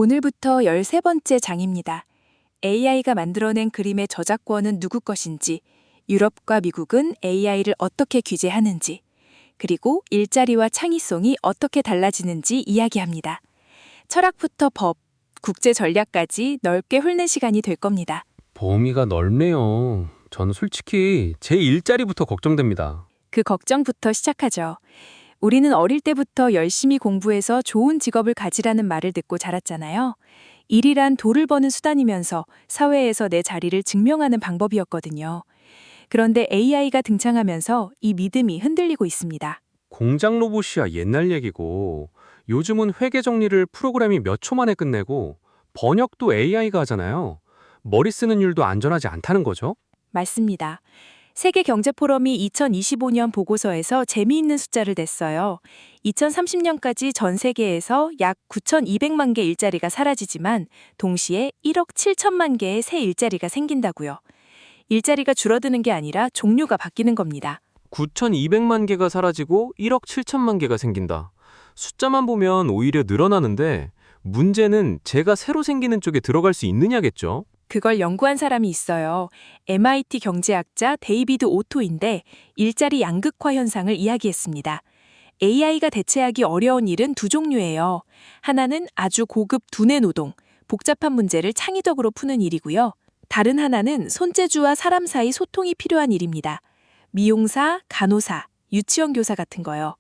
오늘부터 13번째 장입니다. AI가 만들어낸 그림의 저작권은 누구 것인지, 유럽과 미국은 AI를 어떻게 규제하는지, 그리고 일자리와 창의성이 어떻게 달라지는지 이야기합니다. 철학부터 법, 국제 전략까지 넓게 훑는 시간이 될 겁니다. 범위가 넓네요. 저는 솔직히 제 일자리부터 걱정됩니다. 그 걱정부터 시작하죠. 우리는 어릴 때부터 열심히 공부해서 좋은 직업을 가지라는 말을 듣고 자랐잖아요. 일이란 돈을 버는 수단이면서 사회에서 내 자리를 증명하는 방법이었거든요. 그런데 AI가 등장하면서 이 믿음이 흔들리고 있습니다. 공장 로봇이야 옛날 얘기고 요즘은 회계 정리를 프로그램이 몇 초 만에 끝내고 번역도 AI가 하잖아요. 머리 쓰는 일도 안전하지 않다는 거죠? 맞습니다. 세계경제포럼이 2025년 보고서에서 재미있는 숫자를 냈어요. 2030년까지 전 세계에서 약 9,200만 개 일자리가 사라지지만 동시에 1억 7천만 개의 새 일자리가 생긴다고요. 일자리가 줄어드는 게 아니라 종류가 바뀌는 겁니다. 9,200만 개가 사라지고 1억 7천만 개가 생긴다. 숫자만 보면 오히려 늘어나는데 문제는 제가 새로 생기는 쪽에 들어갈 수 있느냐겠죠? 그걸 연구한 사람이 있어요. MIT 경제학자 데이비드 오토인데 일자리 양극화 현상을 이야기했습니다. AI가 대체하기 어려운 일은 두 종류예요. 하나는 아주 고급 두뇌 노동, 복잡한 문제를 창의적으로 푸는 일이고요. 다른 하나는 손재주와 사람 사이 소통이 필요한 일입니다. 미용사, 간호사, 유치원 교사 같은 거요.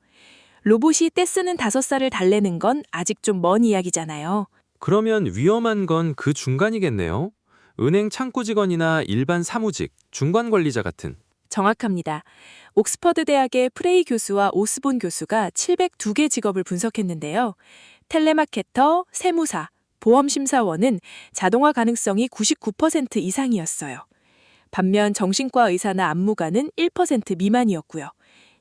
로봇이 떼쓰는 5살을 달래는 건 아직 좀 먼 이야기잖아요. 그러면 위험한 건 그 중간이겠네요. 은행 창구 직원이나 일반 사무직, 중간 관리자 같은. 정확합니다. 옥스퍼드 대학의 프레이 교수와 오스본 교수가 702개 직업을 분석했는데요. 텔레마케터, 세무사, 보험심사원은 자동화 가능성이 99% 이상이었어요. 반면 정신과 의사나 안무가는 1% 미만이었고요.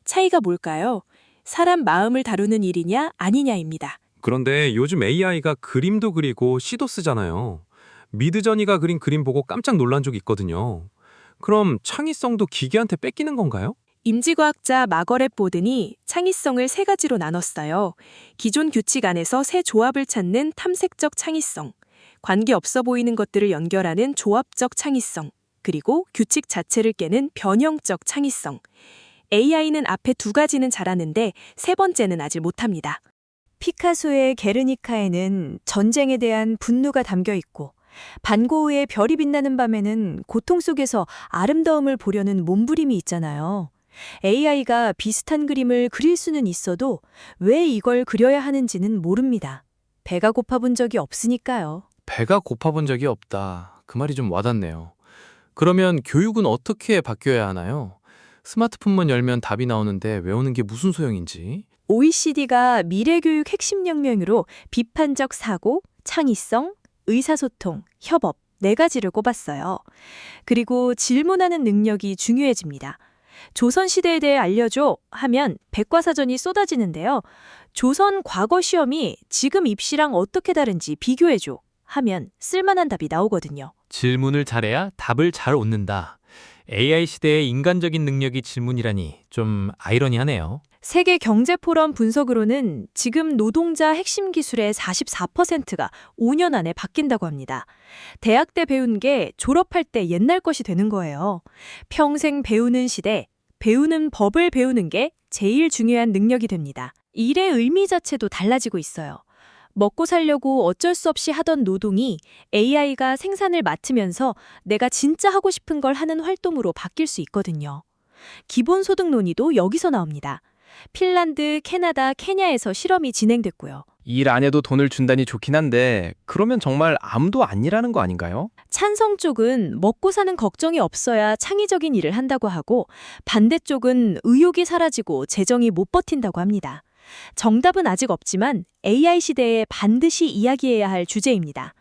차이가 뭘까요? 사람 마음을 다루는 일이냐 아니냐입니다. 그런데 요즘 AI가 그림도 그리고 시도 쓰잖아요. 미드저니가 그린 그림 보고 깜짝 놀란 적 있거든요. 그럼 창의성도 기계한테 뺏기는 건가요? 임지과학자 마거렛 보든이 창의성을 3가지로 나눴어요. 기존 규칙 안에서 새 조합을 찾는 탐색적 창의성, 관계없어 보이는 것들을 연결하는 조합적 창의성, 그리고 규칙 자체를 깨는 변형적 창의성. AI는 앞에 2가지는 잘하는데 3번째는 아직 못합니다. 피카소의 게르니카에는 전쟁에 대한 분노가 담겨 있고 반고흐의 별이 빛나는 밤에는 고통 속에서 아름다움을 보려는 몸부림이 있잖아요. AI가 비슷한 그림을 그릴 수는 있어도 왜 이걸 그려야 하는지는 모릅니다. 배가 고파본 적이 없으니까요. 배가 고파본 적이 없다. 그 말이 좀 와닿네요. 그러면 교육은 어떻게 바뀌어야 하나요? 스마트폰만 열면 답이 나오는데 외우는 게 무슨 소용인지. OECD가 미래교육 핵심 역량으로 비판적 사고, 창의성, 의사소통, 협업 4가지를 꼽았어요. 그리고 질문하는 능력이 중요해집니다. 조선시대에 대해 알려줘 하면 백과사전이 쏟아지는데요. 조선 과거 시험이 지금 입시랑 어떻게 다른지 비교해줘 하면 쓸만한 답이 나오거든요. 질문을 잘해야 답을 잘 얻는다. AI 시대의 인간적인 능력이 질문이라니 좀 아이러니하네요. 세계 경제 포럼 분석으로는 지금 노동자 핵심 기술의 44%가 5년 안에 바뀐다고 합니다. 대학 때 배운 게 졸업할 때 옛날 것이 되는 거예요. 평생 배우는 시대, 배우는 법을 배우는 게 제일 중요한 능력이 됩니다. 일의 의미 자체도 달라지고 있어요. 먹고 살려고 어쩔 수 없이 하던 노동이 AI가 생산을 맡으면서 내가 진짜 하고 싶은 걸 하는 활동으로 바뀔 수 있거든요. 기본소득 논의도 여기서 나옵니다. 핀란드, 캐나다, 케냐에서 실험이 진행됐고요. 일 안 해도 돈을 준다니 좋긴 한데 그러면 정말 아무도 안 일하는 거 아닌가요? 찬성 쪽은 먹고 사는 걱정이 없어야 창의적인 일을 한다고 하고 반대쪽은 의욕이 사라지고 재정이 못 버틴다고 합니다. 정답은 아직 없지만 AI 시대에 반드시 이야기해야 할 주제입니다.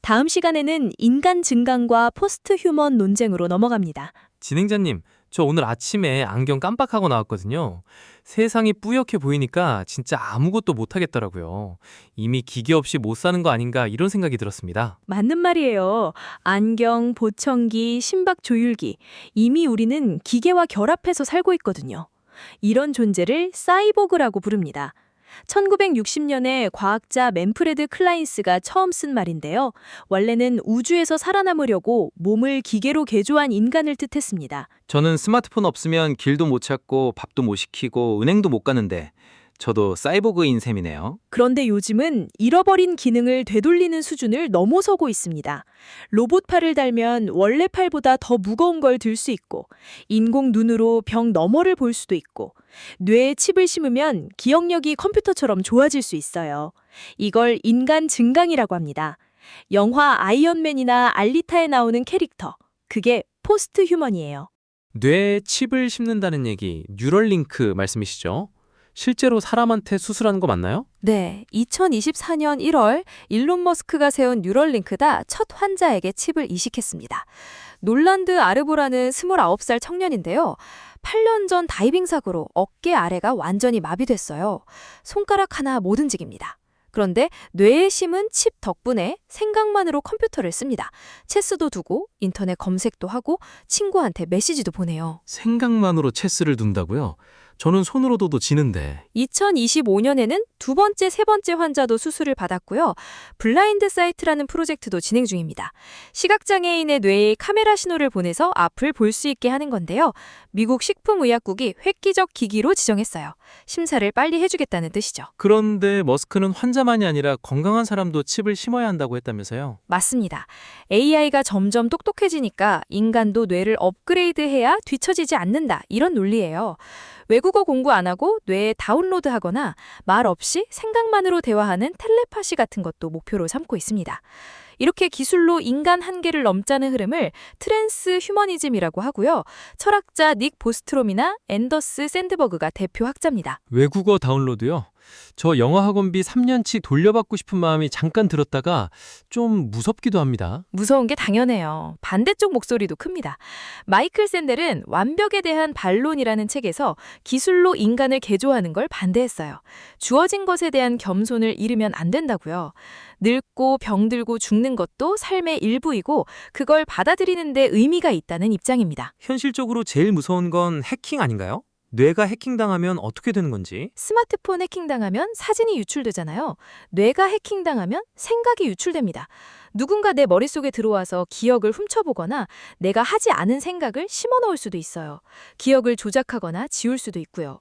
다음 시간에는 인간 증강과 포스트 휴먼 논쟁으로 넘어갑니다. 진행자님, 저 오늘 아침에 안경 깜빡하고 나왔거든요. 세상이 뿌옇게 보이니까 진짜 아무것도 못하겠더라고요. 이미 기계 없이 못 사는 거 아닌가 이런 생각이 들었습니다. 맞는 말이에요. 안경, 보청기, 심박 조율기. 이미 우리는 기계와 결합해서 살고 있거든요. 이런 존재를 사이보그라고 부릅니다. 1960년에 과학자 맨프레드 클라인스가 처음 쓴 말인데요. 원래는 우주에서 살아남으려고 몸을 기계로 개조한 인간을 뜻했습니다. 저는 스마트폰 없으면 길도 못 찾고 밥도 못 시키고 은행도 못 가는데 저도 사이보그인 셈이네요. 그런데 요즘은 잃어버린 기능을 되돌리는 수준을 넘어서고 있습니다. 로봇 팔을 달면 원래 팔보다 더 무거운 걸 들 수 있고, 인공 눈으로 벽 너머를 볼 수도 있고, 뇌에 칩을 심으면 기억력이 컴퓨터처럼 좋아질 수 있어요. 이걸 인간 증강이라고 합니다. 영화 아이언맨이나 알리타에 나오는 캐릭터, 그게 포스트 휴먼이에요. 뇌에 칩을 심는다는 얘기, 뉴럴링크 말씀이시죠? 실제로 사람한테 수술하는 거 맞나요? 네, 2024년 1월 일론 머스크가 세운 뉴럴링크가 첫 환자에게 칩을 이식했습니다. 놀란드 아르보라는 29살 청년인데요. 8년 전 다이빙 사고로 어깨 아래가 완전히 마비됐어요. 손가락 하나 못 움직입니다. 그런데 뇌에 심은 칩 덕분에 생각만으로 컴퓨터를 씁니다. 체스도 두고 인터넷 검색도 하고 친구한테 메시지도 보내요. 생각만으로 체스를 둔다고요? 저는 손으로 둬도 지는데. 2025년에는 두 번째, 세 번째 환자도 수술을 받았고요. 블라인드 사이트라는 프로젝트도 진행 중입니다. 시각장애인의 뇌에 카메라 신호를 보내서 앞을 볼 수 있게 하는 건데요. 미국 식품의약국이 획기적 기기로 지정했어요. 심사를 빨리 해주겠다는 뜻이죠. 그런데 머스크는 환자만이 아니라 건강한 사람도 칩을 심어야 한다고 했다면서요? 맞습니다. AI가 점점 똑똑해지니까 인간도 뇌를 업그레이드해야 뒤처지지 않는다. 이런 논리예요. 외국어 공부 안 하고 뇌에 다운로드하거나 말 없이 생각만으로 대화하는 텔레파시 같은 것도 목표로 삼고 있습니다. 이렇게 기술로 인간 한계를 넘자는 흐름을 트랜스 휴머니즘이라고 하고요. 철학자 닉 보스트롬이나 앤더스 샌드버그가 대표 학자입니다. 외국어 다운로드요? 저 영어 학원비 3년치 돌려받고 싶은 마음이 잠깐 들었다가 좀 무섭기도 합니다. 무서운 게 당연해요. 반대쪽 목소리도 큽니다. 마이클 샌델은 완벽에 대한 반론이라는 책에서 기술로 인간을 개조하는 걸 반대했어요. 주어진 것에 대한 겸손을 잃으면 안 된다고요. 늙고 병들고 죽는 것도 삶의 일부이고 그걸 받아들이는 데 의미가 있다는 입장입니다. 현실적으로 제일 무서운 건 해킹 아닌가요? 뇌가 해킹당하면 어떻게 되는 건지. 스마트폰 해킹당하면 사진이 유출되잖아요. 뇌가 해킹당하면 생각이 유출됩니다. 누군가 내 머릿속에 들어와서 기억을 훔쳐보거나 내가 하지 않은 생각을 심어넣을 수도 있어요. 기억을 조작하거나 지울 수도 있고요.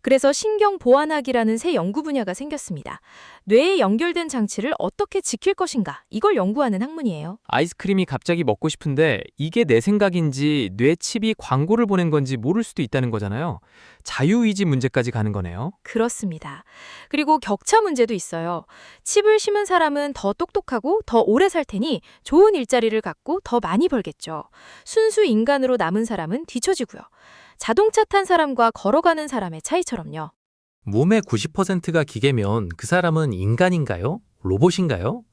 그래서 신경보안학이라는 새 연구 분야가 생겼습니다. 뇌에 연결된 장치를 어떻게 지킬 것인가, 이걸 연구하는 학문이에요. 아이스크림이 갑자기 먹고 싶은데 이게 내 생각인지 뇌 칩이 광고를 보낸 건지 모를 수도 있다는 거잖아요. 자유의지 문제까지 가는 거네요. 그렇습니다. 그리고 격차 문제도 있어요. 칩을 심은 사람은 더 똑똑하고 더 오래 살 테니 좋은 일자리를 갖고 더 많이 벌겠죠. 순수 인간으로 남은 사람은 뒤처지고요. 자동차 탄 사람과 걸어가는 사람의 차이처럼요. 몸의 90%가 기계면 그 사람은 인간인가요? 로봇인가요?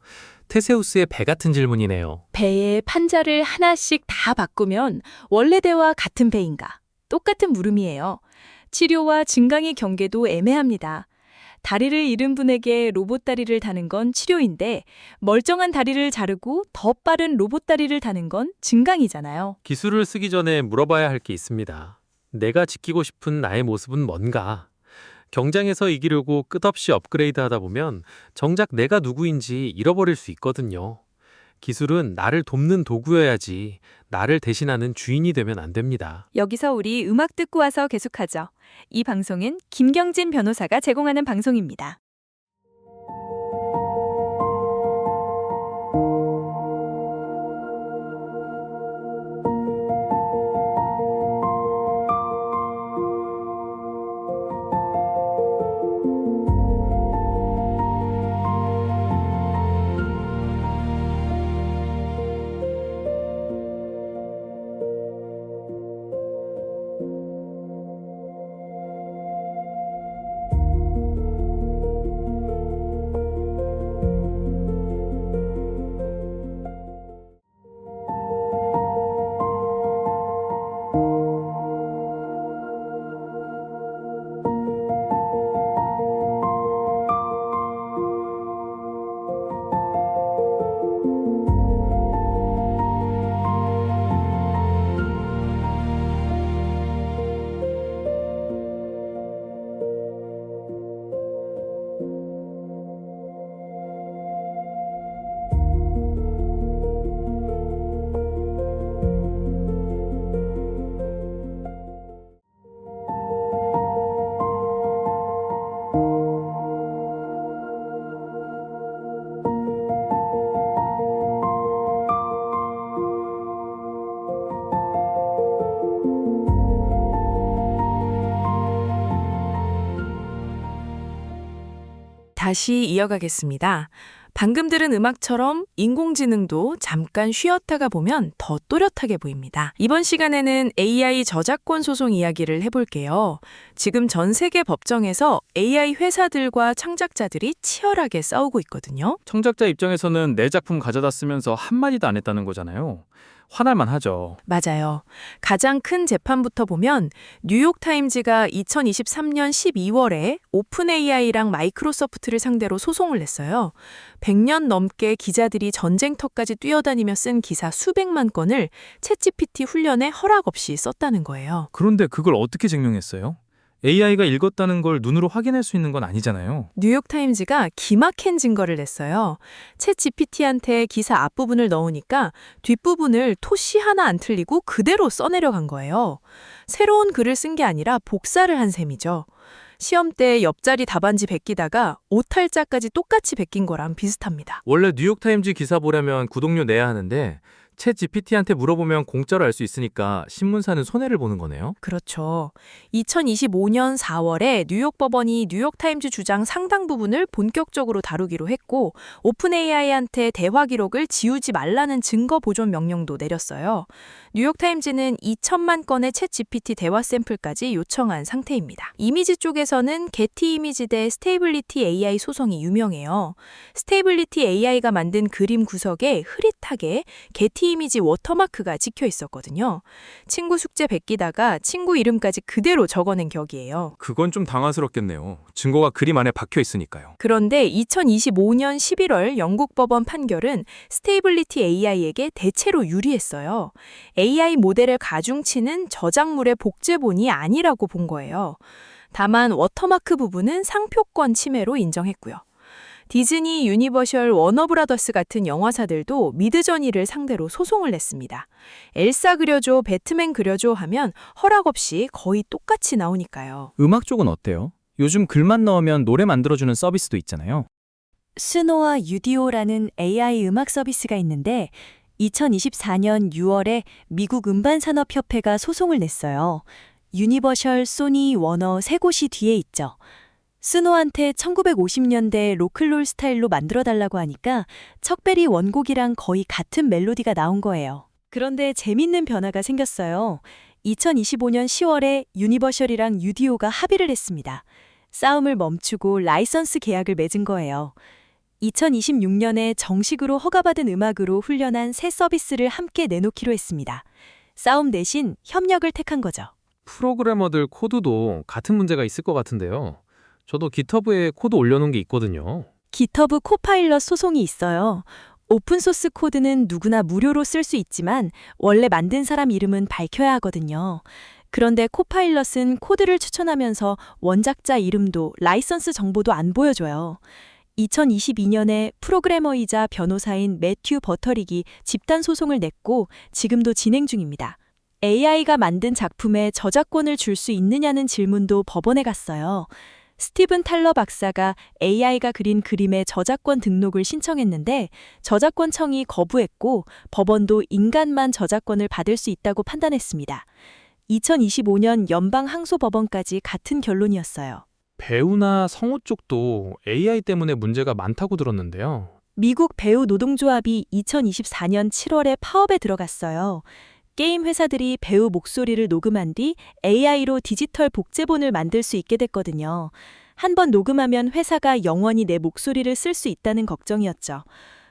테세우스의 배 같은 질문이네요. 배의 판자를 하나씩 다 바꾸면 원래 배와 같은 배인가? 똑같은 물음이에요. 치료와 증강의 경계도 애매합니다. 다리를 잃은 분에게 로봇 다리를 다는 건 치료인데 멀쩡한 다리를 자르고 더 빠른 로봇 다리를 다는 건 증강이잖아요. 기술을 쓰기 전에 물어봐야 할 게 있습니다. 내가 지키고 싶은 나의 모습은 뭔가? 경쟁에서 이기려고 끝없이 업그레이드 하다 보면 정작 내가 누구인지 잃어버릴 수 있거든요. 기술은 나를 돕는 도구여야지 나를 대신하는 주인이 되면 안 됩니다. 여기서 우리 음악 듣고 와서 계속하죠. 이 방송은 김경진 변호사가 제공하는 방송입니다. 다시 이어가겠습니다. 방금 들은 음악처럼 인공지능도 잠깐 쉬었다가 보면 더 또렷하게 보입니다. 이번 시간에는 AI 저작권 소송 이야기를 해볼게요. 지금 전 세계 법정에서 AI 회사들과 창작자들이 치열하게 싸우고 있거든요. 청작자 입장에서는 내 작품 가져다 쓰면서 한마디도 안 했다는 거잖아요. 화날만 하죠. 맞아요. 가장 큰 재판부터 보면 뉴욕타임즈가 2023년 12월에 오픈 AI랑 마이크로소프트를 상대로 소송을 냈어요. 100년 넘게 기자들이 전쟁터까지 뛰어다니며 쓴 기사 수백만 건을 챗GPT 훈련에 허락 없이 썼다는 거예요. 그런데 그걸 어떻게 증명했어요? AI가 읽었다는 걸 눈으로 확인할 수 있는 건 아니잖아요. 뉴욕타임즈가 기막힌 증거를 냈어요. 챗 GPT한테 기사 앞부분을 넣으니까 뒷부분을 토시 하나 안 틀리고 그대로 써내려간 거예요. 새로운 글을 쓴 게 아니라 복사를 한 셈이죠. 시험 때 옆자리 답안지 베끼다가 오탈자까지 똑같이 베낀 거랑 비슷합니다. 원래 뉴욕타임즈 기사 보려면 구독료 내야 하는데 챗 GPT한테 물어보면 공짜로 알 수 있으니까 신문사는 손해를 보는 거네요. 그렇죠. 2025년 4월에 뉴욕 법원이 뉴욕타임즈 주장 상당 부분을 본격적으로 다루기로 했고 오픈 AI한테 대화 기록을 지우지 말라는 증거 보존 명령도 내렸어요. 뉴욕타임즈는 2천만 건의 챗 GPT 대화 샘플까지 요청한 상태입니다. 이미지 쪽에서는 게티 이미지 대 스테이블리티 AI 소송이 유명해요. 스테이블리티 AI가 만든 그림 구석에 흐릿하게 게티 이미지 워터마크가 찍혀 있었거든요. 친구 숙제 베끼다가 친구 이름까지 그대로 적어낸 격이에요. 그건 좀 당황스럽겠네요. 증거가 그림 안에 박혀 있으니까요. 그런데 2025년 11월 영국 법원 판결은 스테이블리티 AI에게 대체로 유리했어요. AI 모델을 가중치는 저작물의 복제본이 아니라고 본 거예요. 다만 워터마크 부분은 상표권 침해로 인정했고요. 디즈니, 유니버셜, 워너브라더스 같은 영화사들도 미드저니를 상대로 소송을 냈습니다. 엘사 그려줘, 배트맨 그려줘 하면 허락 없이 거의 똑같이 나오니까요. 음악 쪽은 어때요? 요즘 글만 넣으면 노래 만들어주는 서비스도 있잖아요. 스노와 유디오라는 AI 음악 서비스가 있는데 2024년 6월에 미국 음반산업협회가 소송을 냈어요. 유니버셜, 소니, 워너 세 곳이 뒤에 있죠. 스노한테 1950년대 로클롤 스타일로 만들어달라고 하니까 척베리 원곡이랑 거의 같은 멜로디가 나온 거예요. 그런데 재밌는 변화가 생겼어요. 2025년 10월에 유니버셜이랑 유디오가 합의를 했습니다. 싸움을 멈추고 라이선스 계약을 맺은 거예요. 2026년에 정식으로 허가받은 음악으로 훈련한 새 서비스를 함께 내놓기로 했습니다. 싸움 대신 협력을 택한 거죠. 프로그래머들 코드도 같은 문제가 있을 것 같은데요. 저도 깃허브에 코드 올려놓은 게 있거든요. 깃허브 코파일럿 소송이 있어요. 오픈소스 코드는 누구나 무료로 쓸 수 있지만 원래 만든 사람 이름은 밝혀야 하거든요. 그런데 코파일럿은 코드를 추천하면서 원작자 이름도 라이선스 정보도 안 보여줘요. 2022년에 프로그래머이자 변호사인 매튜 버터릭이 집단 소송을 냈고 지금도 진행 중입니다. AI가 만든 작품에 저작권을 줄 수 있느냐는 질문도 법원에 갔어요. 스티븐 탈러 박사가 AI가 그린 그림의 저작권 등록을 신청했는데 저작권청이 거부했고 법원도 인간만 저작권을 받을 수 있다고 판단했습니다. 2025년 연방항소법원까지 같은 결론이었어요. 배우나 성우 쪽도 AI 때문에 문제가 많다고 들었는데요. 미국 배우 노동조합이 2024년 7월에 파업에 들어갔어요. 게임 회사들이 배우 목소리를 녹음한 뒤 AI로 디지털 복제본을 만들 수 있게 됐거든요. 한번 녹음하면 회사가 영원히 내 목소리를 쓸 수 있다는 걱정이었죠.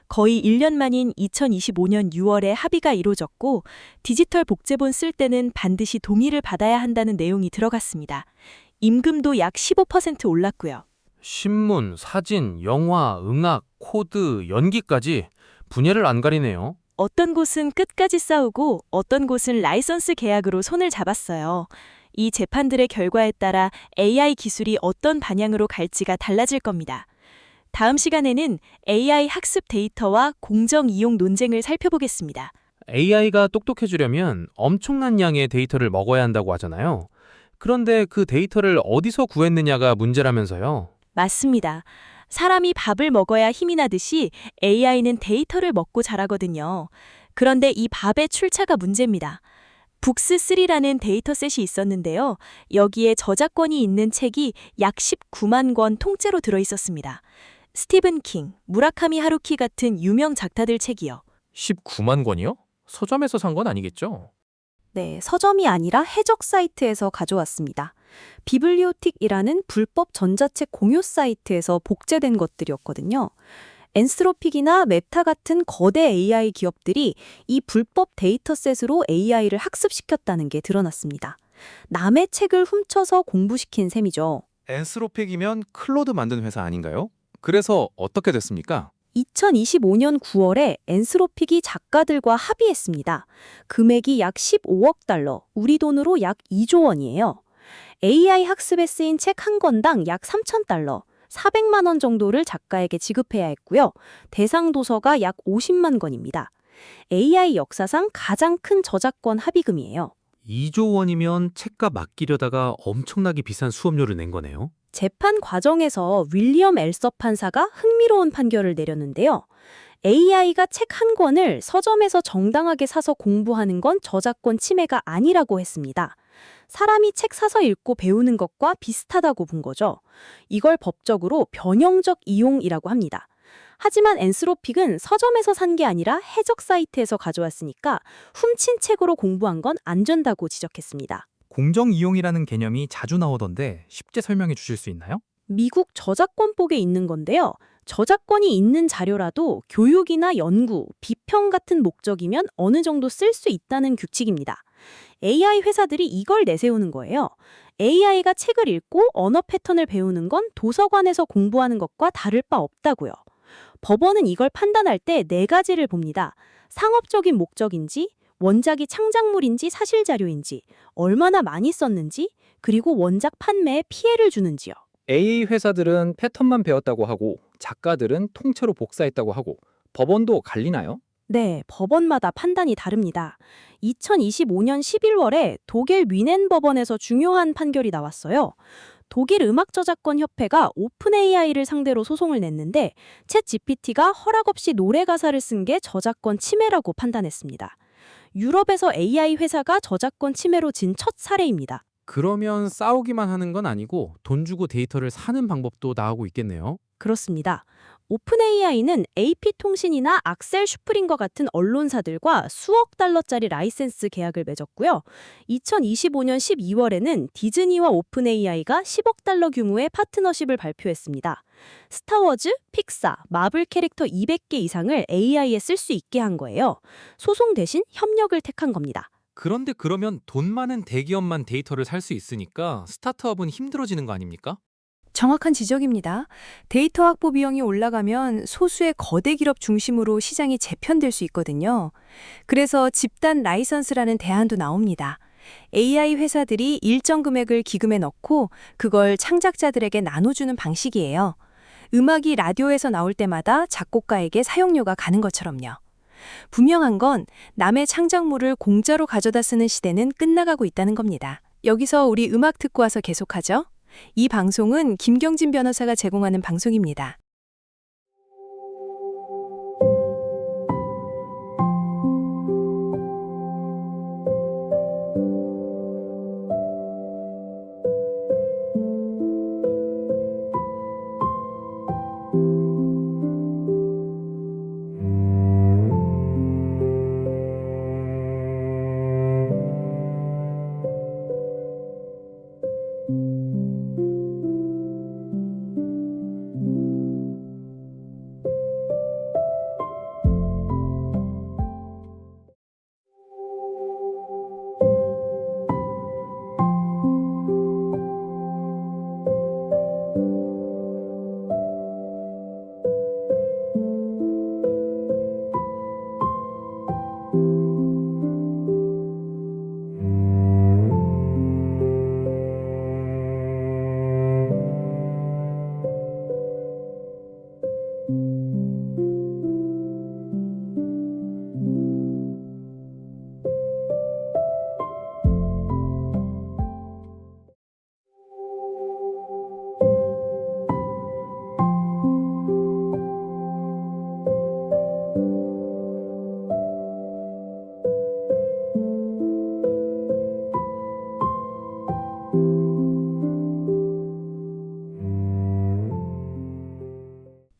거의 1년 만인 2025년 6월에 합의가 이루어졌고 디지털 복제본 쓸 때는 반드시 동의를 받아야 한다는 내용이 들어갔습니다. 임금도 약 15% 올랐고요. 신문, 사진, 영화, 음악, 코드, 연기까지 분야를 안 가리네요. 어떤 곳은 끝까지 싸우고 어떤 곳은 라이선스 계약으로 손을 잡았어요. 이 재판들의 결과에 따라 AI 기술이 어떤 방향으로 갈지가 달라질 겁니다. 다음 시간에는 AI 학습 데이터와 공정 이용 논쟁을 살펴보겠습니다. AI가 똑똑해지려면 엄청난 양의 데이터를 먹어야 한다고 하잖아요. 그런데 그 데이터를 어디서 구했느냐가 문제라면서요. 맞습니다. 사람이 밥을 먹어야 힘이 나듯이 AI는 데이터를 먹고 자라거든요. 그런데 이 밥의 출처가 문제입니다. 북스3라는 데이터셋이 있었는데요. 여기에 저작권이 있는 책이 약 19만 권 통째로 들어있었습니다. 스티븐 킹, 무라카미 하루키 같은 유명 작가들 책이요. 19만 권이요? 서점에서 산 건 아니겠죠? 네, 서점이 아니라 해적 사이트에서 가져왔습니다. 비블리오틱이라는 불법 전자책 공유 사이트에서 복제된 것들이었거든요. 엔스로픽이나 맵타 같은 거대 AI 기업들이 이 불법 데이터셋으로 AI를 학습시켰다는 게 드러났습니다. 남의 책을 훔쳐서 공부시킨 셈이죠. 엔스로픽이면 클로드 만든 회사 아닌가요? 그래서 어떻게 됐습니까? 2025년 9월에 엔스로픽이 작가들과 합의했습니다. 금액이 약 15억 달러, 우리 돈으로 약 2조 원이에요. AI 학습에 쓰인 책 한 권당 약 3,000달러, 400만 원 정도를 작가에게 지급해야 했고요. 대상 도서가 약 50만 권입니다. AI 역사상 가장 큰 저작권 합의금이에요. 2조 원이면 책값 맡기려다가 엄청나게 비싼 수업료를 낸 거네요. 재판 과정에서 윌리엄 엘서 판사가 흥미로운 판결을 내렸는데요. AI가 책 한 권을 서점에서 정당하게 사서 공부하는 건 저작권 침해가 아니라고 했습니다. 사람이 책 사서 읽고 배우는 것과 비슷하다고 본 거죠. 이걸 법적으로 변형적 이용이라고 합니다. 하지만 엔스로픽은 서점에서 산 게 아니라 해적 사이트에서 가져왔으니까 훔친 책으로 공부한 건 안 된다고 지적했습니다. 공정 이용이라는 개념이 자주 나오던데 쉽게 설명해 주실 수 있나요? 미국 저작권법에 있는 건데요. 저작권이 있는 자료라도 교육이나 연구, 비평 같은 목적이면 어느 정도 쓸 수 있다는 규칙입니다. AI 회사들이 이걸 내세우는 거예요. AI가 책을 읽고 언어 패턴을 배우는 건 도서관에서 공부하는 것과 다를 바 없다고요. 법원은 이걸 판단할 때 4가지를 봅니다. 상업적인 목적인지, 원작이 창작물인지 사실자료인지, 얼마나 많이 썼는지, 그리고 원작 판매에 피해를 주는지요. AA 회사들은 패턴만 배웠다고 하고 작가들은 통째로 복사했다고 하고 법원도 갈리나요? 네, 법원마다 판단이 다릅니다. 2025년 11월에 독일 위넨 법원에서 중요한 판결이 나왔어요. 독일 음악저작권 협회가 오픈 AI를 상대로 소송을 냈는데 챗 GPT가 허락 없이 노래 가사를 쓴 게 저작권 침해라고 판단했습니다. 유럽에서 AI 회사가 저작권 침해로 진 첫 사례입니다. 그러면 싸우기만 하는 건 아니고 돈 주고 데이터를 사는 방법도 나오고 있겠네요. 그렇습니다. 오픈 AI는 AP통신이나 악셀 슈프링과 같은 언론사들과 수억 달러짜리 라이센스 계약을 맺었고요. 2025년 12월에는 디즈니와 오픈 AI가 10억 달러 규모의 파트너십을 발표했습니다. 스타워즈, 픽사, 마블 캐릭터 200개 이상을 AI에 쓸 수 있게 한 거예요. 소송 대신 협력을 택한 겁니다. 그런데 그러면 돈 많은 대기업만 데이터를 살 수 있으니까 스타트업은 힘들어지는 거 아닙니까? 정확한 지적입니다. 데이터 확보 비용이 올라가면 소수의 거대 기업 중심으로 시장이 재편될 수 있거든요. 그래서 집단 라이선스라는 대안도 나옵니다. AI 회사들이 일정 금액을 기금에 넣고 그걸 창작자들에게 나눠주는 방식이에요. 음악이 라디오에서 나올 때마다 작곡가에게 사용료가 가는 것처럼요. 분명한 건 남의 창작물을 공짜로 가져다 쓰는 시대는 끝나가고 있다는 겁니다. 여기서 우리 음악 듣고 와서 계속하죠. 이 방송은 김경진 변호사가 제공하는 방송입니다.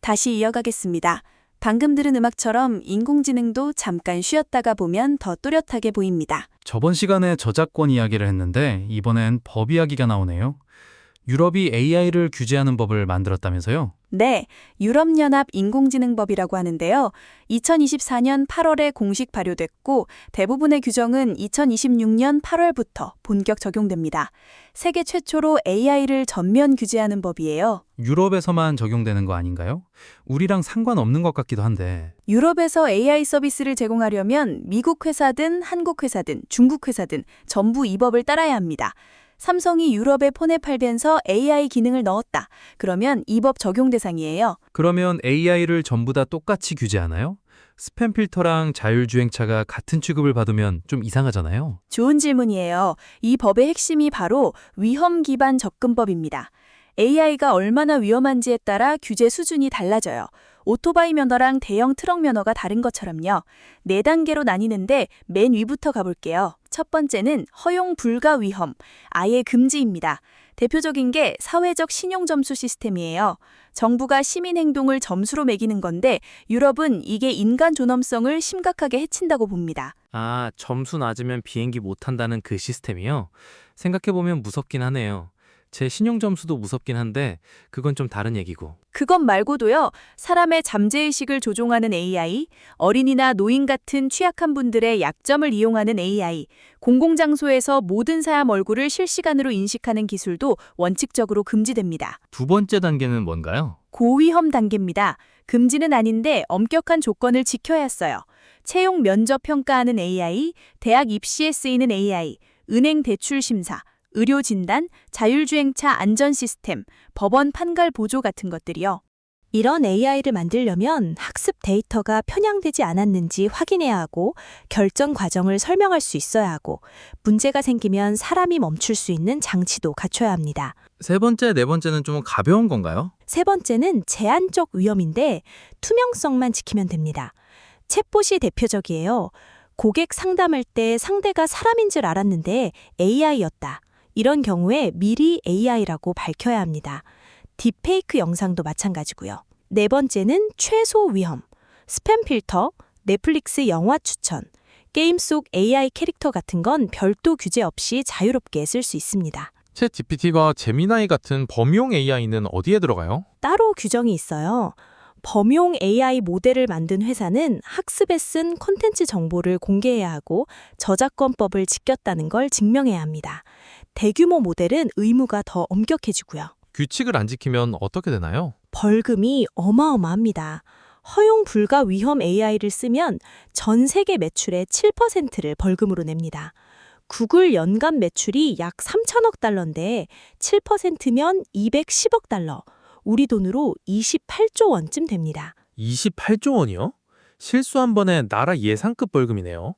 다시 이어가겠습니다. 방금 들은 음악처럼 인공지능도 잠깐 쉬었다가 보면 더 또렷하게 보입니다. 저번 시간에 저작권 이야기를 했는데 이번엔 법 이야기가 나오네요. 유럽이 AI를 규제하는 법을 만들었다면서요? 네, 유럽연합 인공지능법이라고 하는데요. 2024년 8월에 공식 발효됐고 대부분의 규정은 2026년 8월부터 본격 적용됩니다. 세계 최초로 AI를 전면 규제하는 법이에요. 유럽에서만 적용되는 거 아닌가요? 우리랑 상관없는 것 같기도 한데. 유럽에서 AI 서비스를 제공하려면 미국 회사든 한국 회사든 중국 회사든 전부 이 법을 따라야 합니다. 삼성이 유럽에 폰에 팔면서 AI 기능을 넣었다. 그러면 이 법 적용 대상이에요. 그러면 AI를 전부 다 똑같이 규제하나요? 스팸 필터랑 자율주행차가 같은 취급을 받으면 좀 이상하잖아요. 좋은 질문이에요. 이 법의 핵심이 바로 위험 기반 접근법입니다. AI가 얼마나 위험한지에 따라 규제 수준이 달라져요. 오토바이 면허랑 대형 트럭 면허가 다른 것처럼요. 4단계로 나뉘는데 맨 위부터 가볼게요. 첫 번째는 허용 불가 위험, 아예 금지입니다. 대표적인 게 사회적 신용점수 시스템이에요. 정부가 시민 행동을 점수로 매기는 건데 유럽은 이게 인간 존엄성을 심각하게 해친다고 봅니다. 아, 점수 낮으면 비행기 못 탄다는 그 시스템이요? 생각해보면 무섭긴 하네요. 제 신용 점수도 무섭긴 한데 그건 좀 다른 얘기고. 그것 말고도요, 사람의 잠재의식을 조종하는 AI, 어린이나 노인 같은 취약한 분들의 약점을 이용하는 AI, 공공장소에서 모든 사람 얼굴을 실시간으로 인식하는 기술도 원칙적으로 금지됩니다. 두 번째 단계는 뭔가요? 고위험 단계입니다. 금지는 아닌데 엄격한 조건을 지켜야 했어요. 채용 면접 평가하는 AI, 대학 입시에 쓰이는 AI, 은행 대출 심사, 의료 진단, 자율주행차 안전 시스템, 법원 판결 보조 같은 것들이요. 이런 AI를 만들려면 학습 데이터가 편향되지 않았는지 확인해야 하고 결정 과정을 설명할 수 있어야 하고 문제가 생기면 사람이 멈출 수 있는 장치도 갖춰야 합니다. 세 번째, 네 번째는 좀 가벼운 건가요? 세 번째는 제한적 위험인데 투명성만 지키면 됩니다. 챗봇이 대표적이에요. 고객 상담할 때 상대가 사람인 줄 알았는데 AI였다. 이런 경우에 미리 AI라고 밝혀야 합니다. 딥페이크 영상도 마찬가지고요. 네 번째는 최소 위험, 스팸 필터, 넷플릭스 영화 추천, 게임 속 AI 캐릭터 같은 건 별도 규제 없이 자유롭게 쓸 수 있습니다. 챗 GPT와 제미나이 같은 범용 AI는 어디에 들어가요? 따로 규정이 있어요. 범용 AI 모델을 만든 회사는 학습에 쓴 콘텐츠 정보를 공개해야 하고 저작권법을 지켰다는 걸 증명해야 합니다. 대규모 모델은 의무가 더 엄격해지고요. 규칙을 안 지키면 어떻게 되나요? 벌금이 어마어마합니다. 허용 불가 위험 AI를 쓰면 전 세계 매출의 7%를 벌금으로 냅니다. 구글 연간 매출이 약 3천억 달러인데 7%면 210억 달러. 우리 돈으로 28조 원쯤 됩니다. 28조 원이요? 실수 한 번에 나라 예상급 벌금이네요.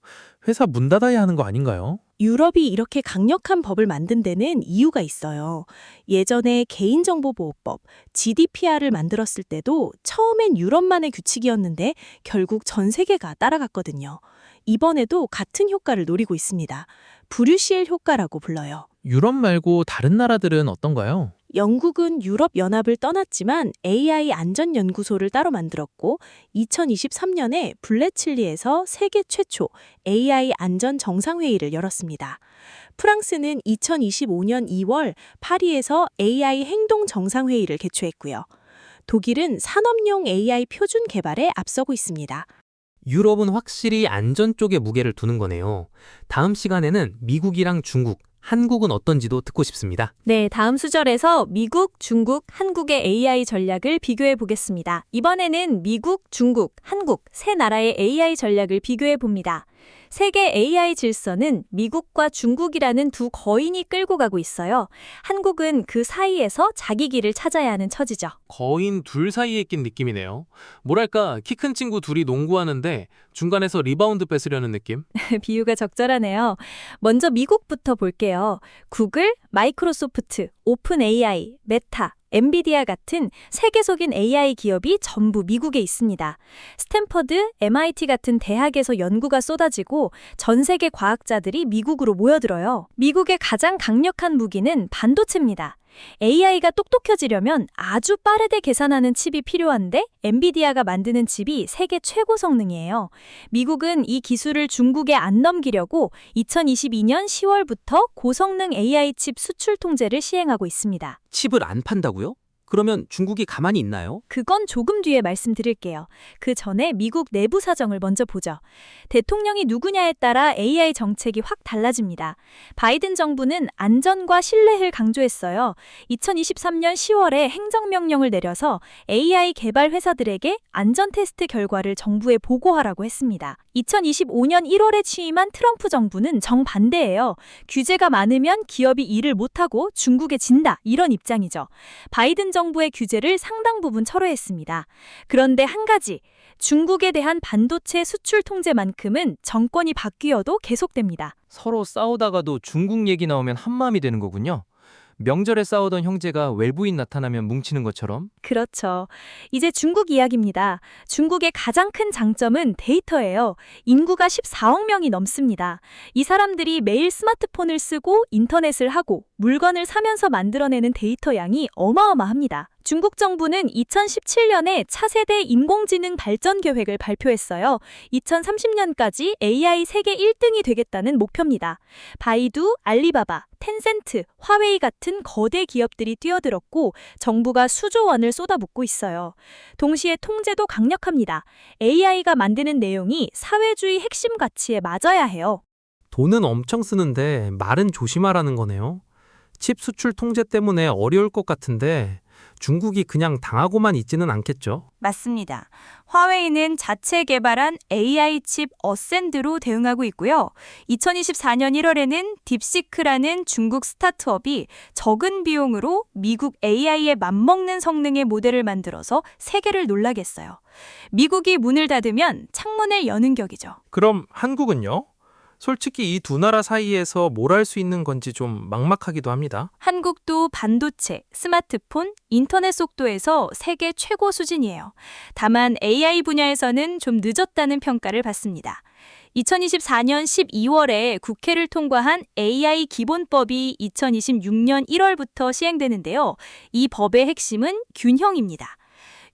회사 문 닫아야 하는 거 아닌가요? 유럽이 이렇게 강력한 법을 만든 데는 이유가 있어요. 예전에 개인정보보호법, GDPR을 만들었을 때도 처음엔 유럽만의 규칙이었는데 결국 전 세계가 따라갔거든요. 이번에도 같은 효과를 노리고 있습니다. 브뤼셀 효과라고 불러요. 유럽 말고 다른 나라들은 어떤가요? 영국은 유럽연합을 떠났지만 AI 안전연구소를 따로 만들었고 2023년에 블레칠리에서 세계 최초 AI 안전 정상회의를 열었습니다. 프랑스는 2025년 2월 파리에서 AI 행동 정상회의를 개최했고요. 독일은 산업용 AI 표준 개발에 앞서고 있습니다. 유럽은 확실히 안전 쪽에 무게를 두는 거네요. 다음 시간에는 미국이랑 중국, 한국은 어떤지도 듣고 싶습니다. 네, 다음 수절에서 미국, 중국, 한국의 AI 전략을 비교해 보겠습니다. 이번에는 미국, 중국, 한국 세 나라의 AI 전략을 비교해 봅니다. 세계 AI 질서는 미국과 중국이라는 두 거인이 끌고 가고 있어요. 한국은 그 사이에서 자기 길을 찾아야 하는 처지죠. 거인 둘 사이에 낀 느낌이네요. 뭐랄까, 키 큰 친구 둘이 농구하는데 중간에서 리바운드 뺏으려는 느낌? 비유가 적절하네요. 먼저 미국부터 볼게요. 구글, 마이크로소프트, 오픈 AI, 메타, 엔비디아 같은 세계적인 AI 기업이 전부 미국에 있습니다. 스탠퍼드, MIT 같은 대학에서 연구가 쏟아지고 전 세계 과학자들이 미국으로 모여들어요. 미국의 가장 강력한 무기는 반도체입니다. AI가 똑똑해지려면 아주 빠르게 계산하는 칩이 필요한데 엔비디아가 만드는 칩이 세계 최고 성능이에요. 미국은 이 기술을 중국에 안 넘기려고 2022년 10월부터 고성능 AI 칩 수출 통제를 시행하고 있습니다. 칩을 안 판다고요? 그러면 중국이 가만히 있나요? 그건 조금 뒤에 말씀드릴게요. 그 전에 미국 내부 사정을 먼저 보죠. 대통령이 누구냐에 따라 AI 정책이 확 달라집니다. 바이든 정부는 안전과 신뢰를 강조했어요. 2023년 10월에 행정명령을 내려서 AI 개발 회사들에게 안전 테스트 결과를 정부에 보고하라고 했습니다. 2025년 1월에 취임한 트럼프 정부는 정반대예요. 규제가 많으면 기업이 일을 못하고 중국에 진다, 이런 입장이죠. 바이든 정부의 규제를 상당 부분 철회했습니다. 그런데 한 가지, 중국에 대한 반도체 수출 통제만큼은 정권이 바뀌어도 계속됩니다. 서로 싸우다가도 중국 얘기 나오면 한마음이 되는 거군요. 명절에 싸우던 형제가 외부인 나타나면 뭉치는 것처럼. 그렇죠. 이제 중국 이야기입니다. 중국의 가장 큰 장점은 데이터예요. 인구가 14억 명이 넘습니다. 이 사람들이 매일 스마트폰을 쓰고 인터넷을 하고 물건을 사면서 만들어내는 데이터 양이 어마어마합니다. 중국 정부는 2017년에 차세대 인공지능 발전 계획을 발표했어요. 2030년까지 AI 세계 1등이 되겠다는 목표입니다. 바이두, 알리바바, 텐센트, 화웨이 같은 거대 기업들이 뛰어들었고 정부가 수조 원을 쏟아붓고 있어요. 동시에 통제도 강력합니다. AI가 만드는 내용이 사회주의 핵심 가치에 맞아야 해요. 돈은 엄청 쓰는데 말은 조심하라는 거네요. 칩 수출 통제 때문에 어려울 것 같은데 중국이 그냥 당하고만 있지는 않겠죠? 맞습니다. 화웨이는 자체 개발한 AI 칩 어센드로 대응하고 있고요. 2024년 1월에는 딥시크라는 중국 스타트업이 적은 비용으로 미국 AI에 맞먹는 성능의 모델을 만들어서 세계를 놀라게 했어요. 미국이 문을 닫으면 창문을 여는 격이죠. 그럼 한국은요? 솔직히 이 두 나라 사이에서 뭘 할 수 있는 건지 좀 막막하기도 합니다. 한국도 반도체, 스마트폰, 인터넷 속도에서 세계 최고 수준이에요. 다만 AI 분야에서는 좀 늦었다는 평가를 받습니다. 2024년 12월에 국회를 통과한 AI 기본법이 2026년 1월부터 시행되는데요. 이 법의 핵심은 균형입니다.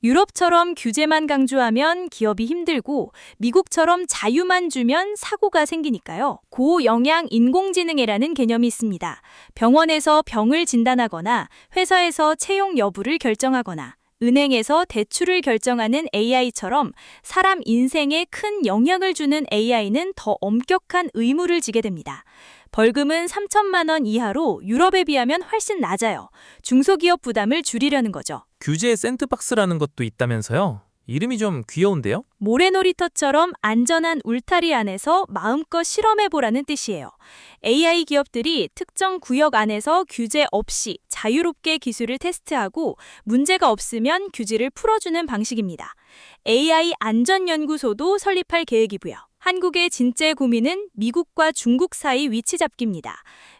유럽처럼 규제만 강조하면 기업이 힘들고 미국처럼 자유만 주면 사고가 생기니까요. 고영양 인공지능이라는 개념이 있습니다. 병원에서 병을 진단하거나 회사에서 채용 여부를 결정하거나 은행에서 대출을 결정하는 AI처럼 사람 인생에 큰 영향을 주는 AI는 더 엄격한 의무를 지게 됩니다. 벌금은 3천만 원 이하로 유럽에 비하면 훨씬 낮아요. 중소기업 부담을 줄이려는 거죠. 규제 샌드박스라는 것도 있다면서요? 이름이 좀 귀여운데요? 모래놀이터처럼 안전한 울타리 안에서 마음껏 실험해보라는 뜻이에요. AI 기업들이 특정 구역 안에서 규제 없이 자유롭게 기술을 테스트하고 문제가 없으면 규제를 풀어주는 방식입니다. AI 안전연구소도 설립할 계획이고요. 한국의 진짜 고민은 미국과 중국 사이 위치 잡기입니다.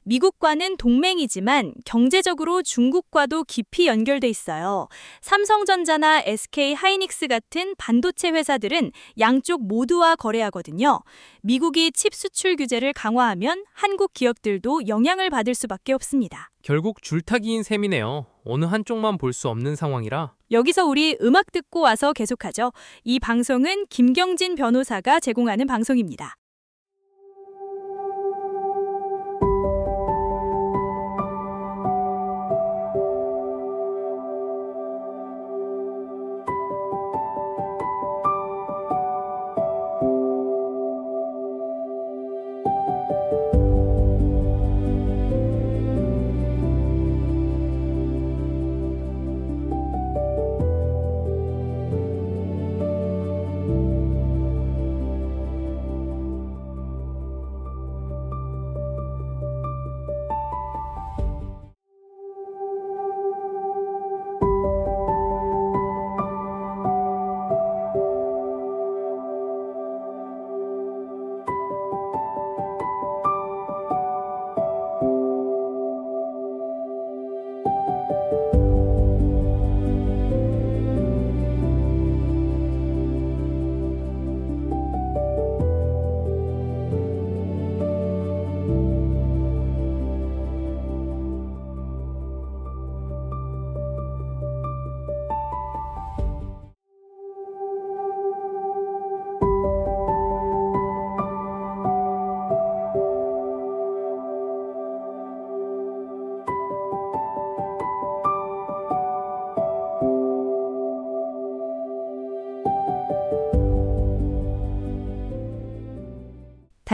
미국과는 동맹이지만 경제적으로 중국과도 깊이 연결돼 있어요. 삼성전자나 SK 하이닉스 같은 반도체 회사들은 양쪽 모두와 거래하거든요. 미국이 칩 수출 규제를 강화하면 한국 기업들도 영향을 받을 수밖에 없습니다. 결국 줄타기인 셈이네요. 어느 한쪽만 볼 수 없는 상황이라. 여기서 우리 음악 듣고 와서 계속하죠. 이 방송은 김경진 변호사가 제공하는 방송입니다.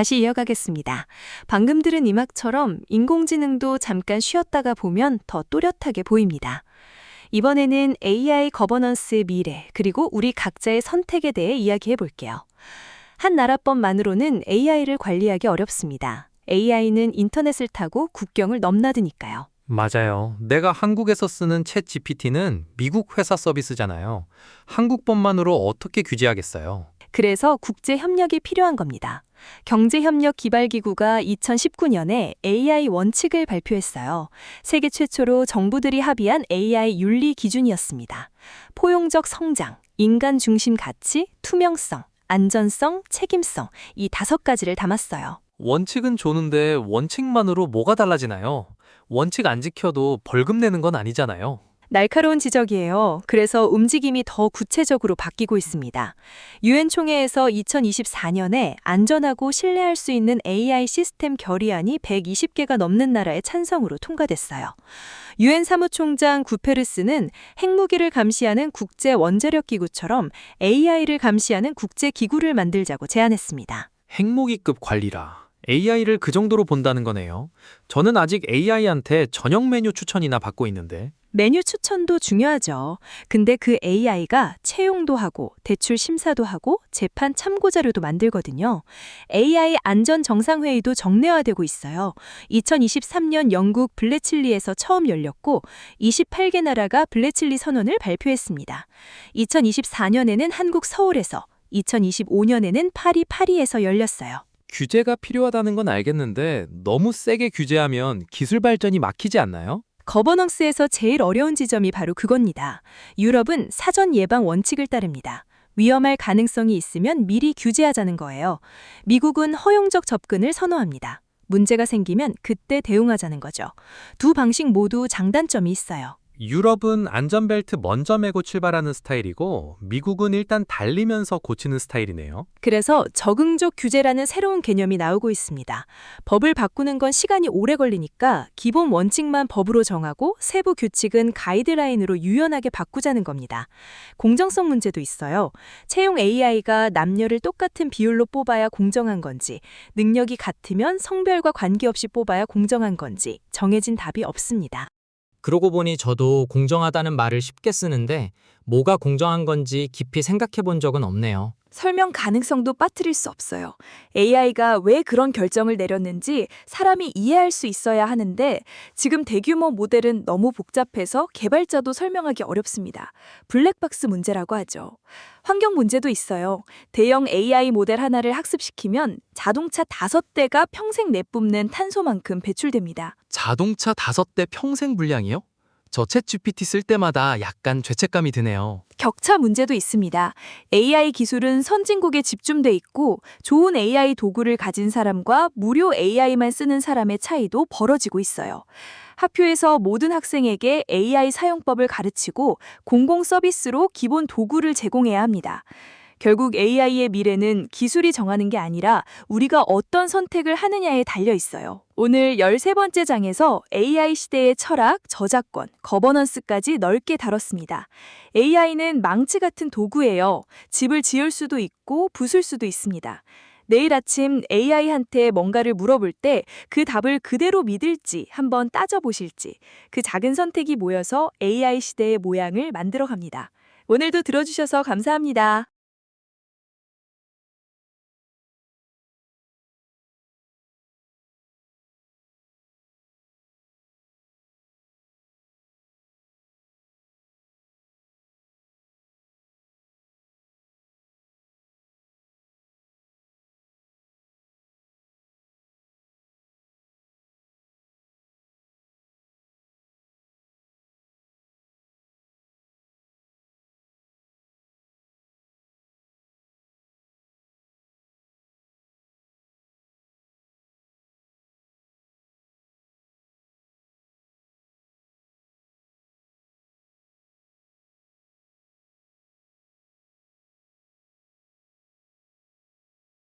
다시 이어가겠습니다. 방금 들은 이막처럼 인공지능도 잠깐 쉬었다가 보면 더 또렷하게 보입니다. 이번에는 AI 거버넌스의 미래, 그리고 우리 각자의 선택에 대해 이야기해 볼게요. 한 나라법만으로는 AI를 관리하기 어렵습니다. AI는 인터넷을 타고 국경을 넘나드니까요. 맞아요. 내가 한국에서 쓰는 챗 GPT는 미국 회사 서비스잖아요. 한국법만으로 어떻게 규제하겠어요? 그래서 국제 협력이 필요한 겁니다. 경제협력기발기구가 2019년에 AI 원칙을 발표했어요. 세계 최초로 정부들이 합의한 AI 윤리 기준이었습니다. 포용적 성장, 인간 중심 가치, 투명성, 안전성, 책임성, 이 5가지를 담았어요. 원칙은 좋은데 원칙만으로 뭐가 달라지나요? 원칙 안 지켜도 벌금 내는 건 아니잖아요. 날카로운 지적이에요. 그래서 움직임이 더 구체적으로 바뀌고 있습니다. 유엔 총회에서 2024년에 안전하고 신뢰할 수 있는 AI 시스템 결의안이 120개가 넘는 나라의 찬성으로 통과됐어요. 유엔 사무총장 구페르스는 핵무기를 감시하는 국제 원자력 기구처럼 AI를 감시하는 국제 기구를 만들자고 제안했습니다. 핵무기급 관리라. AI를 그 정도로 본다는 거네요. 저는 아직 AI한테 저녁 메뉴 추천이나 받고 있는데. 메뉴 추천도 중요하죠. 근데 그 AI가 채용도 하고 대출 심사도 하고 재판 참고 자료도 만들거든요. AI 안전 정상회의도 정례화되고 있어요. 2023년 영국 블레칠리에서 처음 열렸고 28개 나라가 블레칠리 선언을 발표했습니다. 2024년에는 한국 서울에서, 2025년에는 파리에서 열렸어요. 규제가 필요하다는 건 알겠는데 너무 세게 규제하면 기술 발전이 막히지 않나요? 거버넌스에서 제일 어려운 지점이 바로 그겁니다. 유럽은 사전 예방 원칙을 따릅니다. 위험할 가능성이 있으면 미리 규제하자는 거예요. 미국은 허용적 접근을 선호합니다. 문제가 생기면 그때 대응하자는 거죠. 두 방식 모두 장단점이 있어요. 유럽은 안전벨트 먼저 매고 출발하는 스타일이고 미국은 일단 달리면서 고치는 스타일이네요. 그래서 적응적 규제라는 새로운 개념이 나오고 있습니다. 법을 바꾸는 건 시간이 오래 걸리니까 기본 원칙만 법으로 정하고 세부 규칙은 가이드라인으로 유연하게 바꾸자는 겁니다. 공정성 문제도 있어요. 채용 AI가 남녀를 똑같은 비율로 뽑아야 공정한 건지, 능력이 같으면 성별과 관계없이 뽑아야 공정한 건지 정해진 답이 없습니다. 그러고 보니 저도 공정하다는 말을 쉽게 쓰는데 뭐가 공정한 건지 깊이 생각해 본 적은 없네요. 설명 가능성도 빠뜨릴 수 없어요. AI가 왜 그런 결정을 내렸는지 사람이 이해할 수 있어야 하는데 지금 대규모 모델은 너무 복잡해서 개발자도 설명하기 어렵습니다. 블랙박스 문제라고 하죠. 환경 문제도 있어요. 대형 AI 모델 하나를 학습시키면 자동차 5대가 평생 내뿜는 탄소만큼 배출됩니다. 자동차 5대 평생 분량이요? 저 챗 GPT 쓸 때마다 약간 죄책감이 드네요. 격차 문제도 있습니다. AI 기술은 선진국에 집중돼 있고 좋은 AI 도구를 가진 사람과 무료 AI만 쓰는 사람의 차이도 벌어지고 있어요. 학교에서 모든 학생에게 AI 사용법을 가르치고 공공 서비스로 기본 도구를 제공해야 합니다. 결국 AI의 미래는 기술이 정하는 게 아니라 우리가 어떤 선택을 하느냐에 달려 있어요. 오늘 13번째 장에서 AI 시대의 철학, 저작권, 거버넌스까지 넓게 다뤘습니다. AI는 망치 같은 도구예요. 집을 지을 수도 있고 부술 수도 있습니다. 내일 아침 AI한테 뭔가를 물어볼 때 그 답을 그대로 믿을지 한번 따져보실지, 그 작은 선택이 모여서 AI 시대의 모양을 만들어갑니다. 오늘도 들어주셔서 감사합니다.